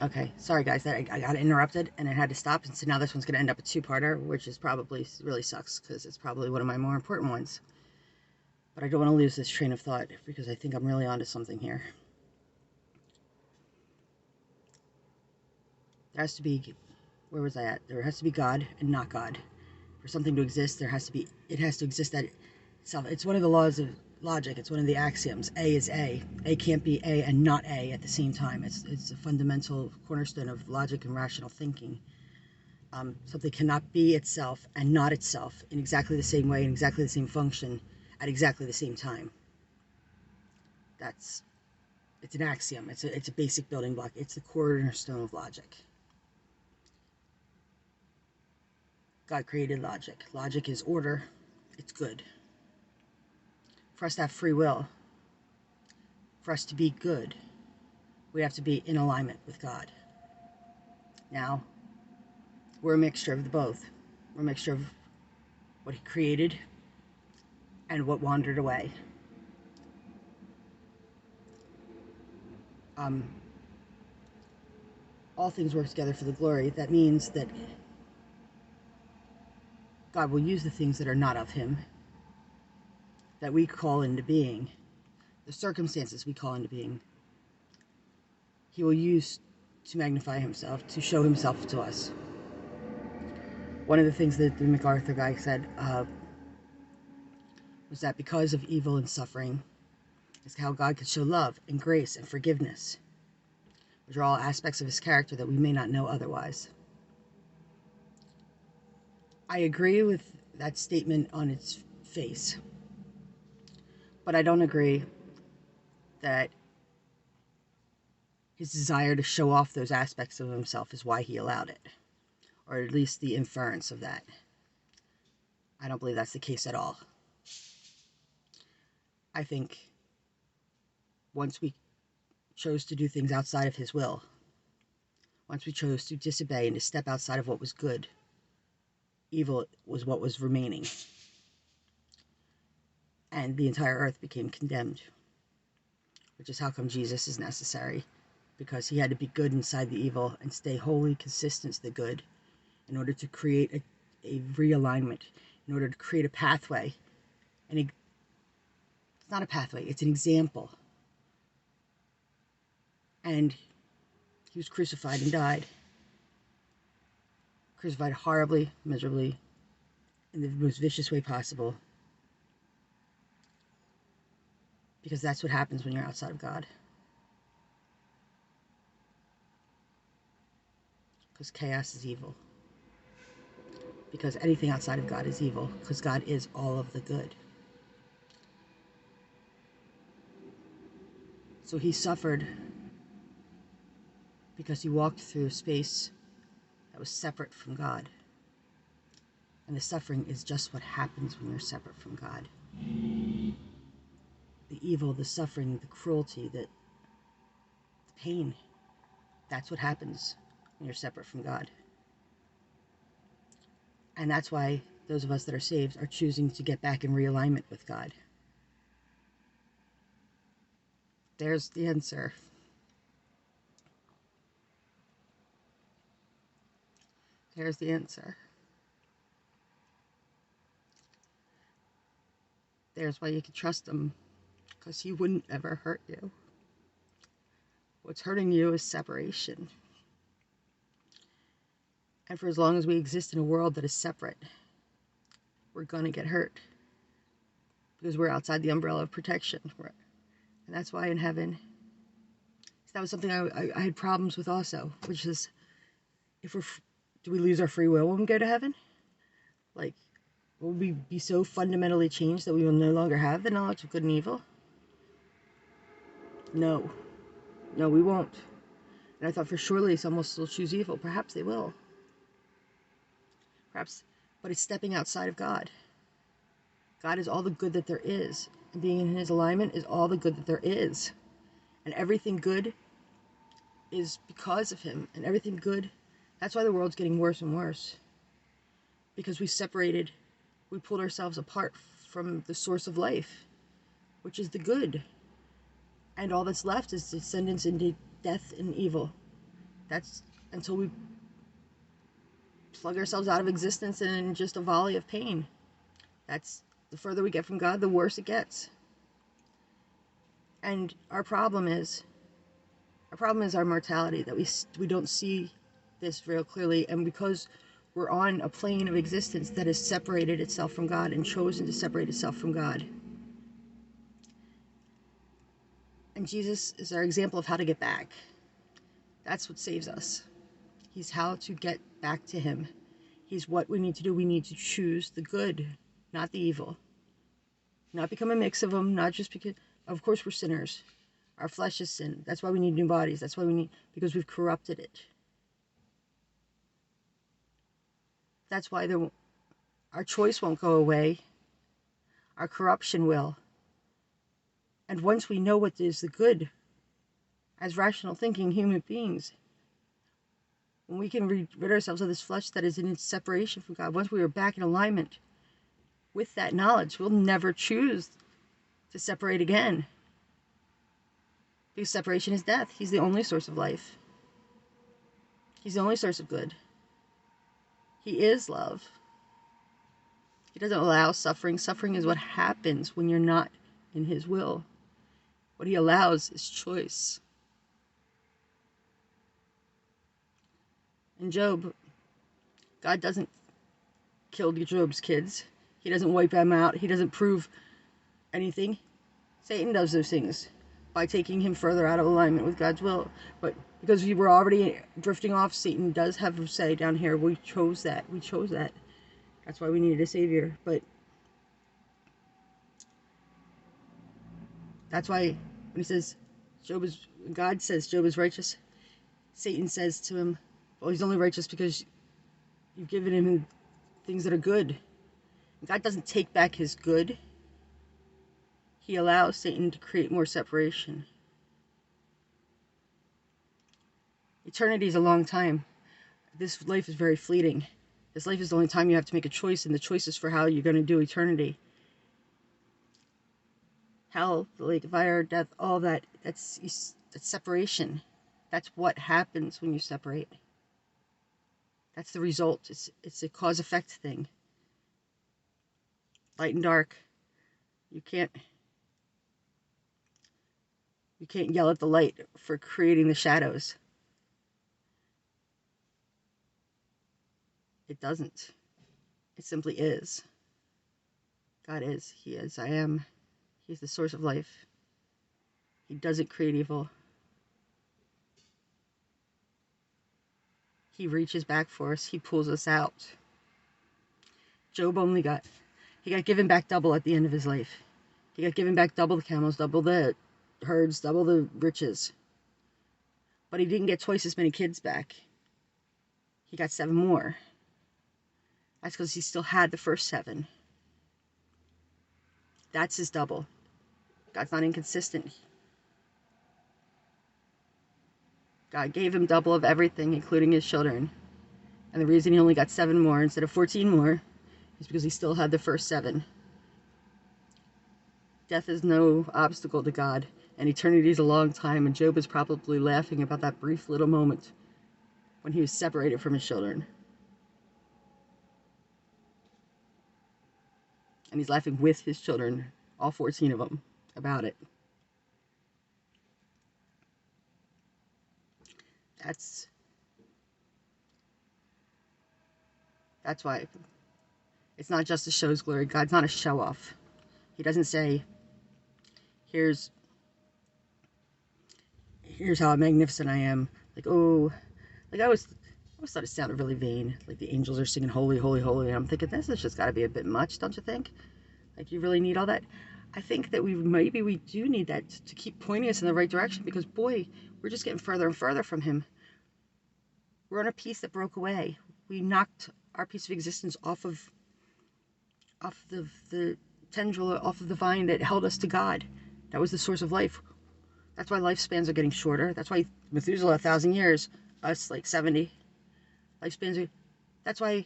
Okay, sorry guys, I got interrupted and it had to stop, and so now this one's going to end up a two-parter, which is probably really sucks because it's probably one of my more important ones. But I don't want to lose this train of thought because I think I'm really onto something here. There has to be, where was I at? There has to be God and not God. For something to exist, it has to exist at itself. It's one of the laws of logic. It's one of the axioms. A is A. A can't be A and not A at the same time. It's a fundamental cornerstone of logic and rational thinking. Something cannot be itself and not itself in exactly the same way, in exactly the same function, at exactly the same time. It's an axiom. It's a basic building block. It's the cornerstone of logic. God created logic. Logic is order. It's good. For us to have free will, for us to be good, we have to be in alignment with God. Now, we're a mixture of the both. We're a mixture of what He created and what wandered away. All things work together for the glory. That means that God will use the things that are not of Him, that we call into being, the circumstances we call into being. He will use to magnify Himself, to show Himself to us. One of the things that the MacArthur guy said was that because of evil and suffering is how God could show love and grace and forgiveness, which are all aspects of His character that we may not know otherwise. I agree with that statement on its face, but I don't agree that His desire to show off those aspects of Himself is why He allowed it, or at least the inference of that. I don't believe that's the case at all. I think once we chose to do things outside of His will, once we chose to disobey and to step outside of what was good, evil was what was remaining. And the entire earth became condemned, which is how come Jesus is necessary, because He had to be good inside the evil and stay wholly consistent to the good in order to create a realignment, in order to create a pathway. And it's not a pathway, it's an example. And He was crucified and died. Crucified horribly, miserably, in the most vicious way possible. Because that's what happens when you're outside of God. Because chaos is evil. Because anything outside of God is evil. Because God is all of the good. So He suffered because He walked through a space that was separate from God. And the suffering is just what happens when you're separate from God. The evil, the suffering, the cruelty, the pain, that's what happens when you're separate from God. And that's why those of us that are saved are choosing to get back in realignment with God. There's the answer. There's the answer. There's why you can trust Him, because He wouldn't ever hurt you. What's hurting you is separation. And for as long as we exist in a world that is separate, we're going to get hurt. Because we're outside the umbrella of protection. And that's why in heaven, that was something I had problems with also, which is, do we lose our free will when we go to heaven? Like, will we be so fundamentally changed that we will no longer have the knowledge of good and evil? No. No, we won't. And I thought for surely some will still choose evil. Perhaps they will. Perhaps, but it's stepping outside of God. God is all the good that there is. And being in His alignment is all the good that there is. And everything good is because of Him. And everything good, that's why the world's getting worse and worse. Because we separated, we pulled ourselves apart from the source of life, which is the good. And all that's left is descendants into death and evil. That's until we plug ourselves out of existence in just a volley of pain. That's the further we get from God, the worse it gets. And our problem is our mortality, that we don't see this real clearly, and because we're on a plane of existence that has separated itself from God and chosen to separate itself from God. And Jesus is our example of how to get back. That's what saves us. He's how to get back to him. He's what we need to do. We need to choose the good, not the evil. Not become a mix of them, not just because, of course we're sinners. Our flesh is sin. That's why we need new bodies. That's why we need, because we've corrupted it. That's why our choice won't go away. Our corruption will. And once we know what is the good, as rational thinking human beings, when we can rid ourselves of this flesh that is in its separation from God, once we are back in alignment with that knowledge, we'll never choose to separate again. Because separation is death. He's the only source of life. He's the only source of good. He is love. He doesn't allow suffering. Suffering is what happens when you're not in his will. What he allows is choice. In Job, God doesn't kill Job's kids. He doesn't wipe them out. He doesn't prove anything. Satan does those things by taking him further out of alignment with God's will. But because we were already drifting off, Satan does have a say down here. We chose that. We chose that. That's why we needed a savior. But that's why when he says God says Job is righteous, Satan says to him, well, he's only righteous because you've given him things that are good. God doesn't take back his good. He allows Satan to create more separation. Eternity is a long time. This life is very fleeting. This life is the only time you have to make a choice, and the choice is for how you're going to do eternity. Hell, the lake of fire, death, all that, that's separation. That's what happens when you separate. That's the result. It's a cause-effect thing. Light and dark. You can't yell at the light for creating the shadows. It doesn't. It simply is. God is. He is. I am. He's the source of life. He doesn't create evil. He reaches back for us. He pulls us out. Job he got given back double at the end of his life. He got given back double the camels, double the herds, double the riches. But he didn't get twice as many kids back. He got 7 more. That's because he still had the first 7. That's his double. God's not inconsistent. God gave him double of everything, including his children. And the reason he only got 7 more instead of 14 more is because he still had the first 7. Death is no obstacle to God, and eternity is a long time, and Job is probably laughing about that brief little moment when he was separated from his children. And he's laughing with his children, all 14 of them, about it. That's why it's not just to show his glory. God's not a show-off. He doesn't say, here's how magnificent I am. Like, oh, like I always thought it sounded really vain. Like the angels are singing holy, holy, holy. And I'm thinking, this has just got to be a bit much, don't you think? Like, you really need all that? I think that maybe we do need that to keep pointing us in the right direction, because, boy, we're just getting further and further from him. We're on a piece that broke away. We knocked our piece of existence off of the tendril, off of the vine that held us to God. That was the source of life. That's why lifespans are getting shorter. That's why Methuselah 1,000 years, us like 70. That's why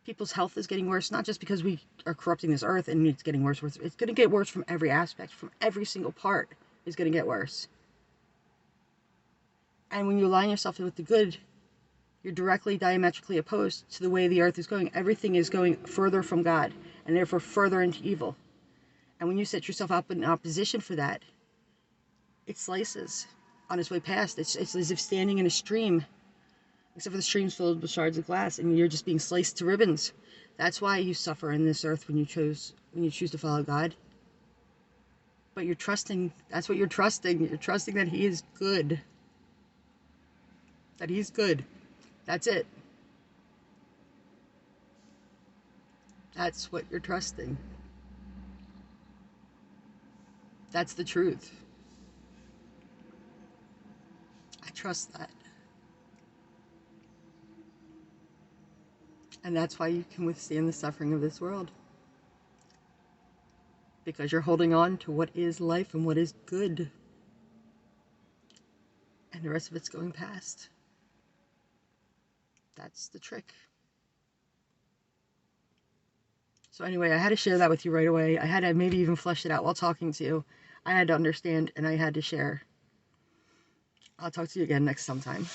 people's health is getting worse, not just because we are corrupting this earth and it's getting worse. It's going to get worse from every aspect, from every single part is going to get worse. And when you align yourself with the good, you're directly diametrically opposed to the way the earth is going. Everything is going further from God, and therefore further into evil. And when you set yourself up in opposition for that, it slices on its way past. It's as if standing in a stream, except for the stream's filled with shards of glass, and you're just being sliced to ribbons. That's why you suffer in this earth when you choose to follow God. But you're trusting. That's what you're trusting. You're trusting that He is good. That He's good. That's it. That's what you're trusting. That's the truth. I trust that. And that's why you can withstand the suffering of this world. Because you're holding on to what is life and what is good. And the rest of it's going past. That's the trick. So anyway, I had to share that with you right away. I had to maybe even flesh it out while talking to you. I had to understand and I had to share. I'll talk to you again next sometime.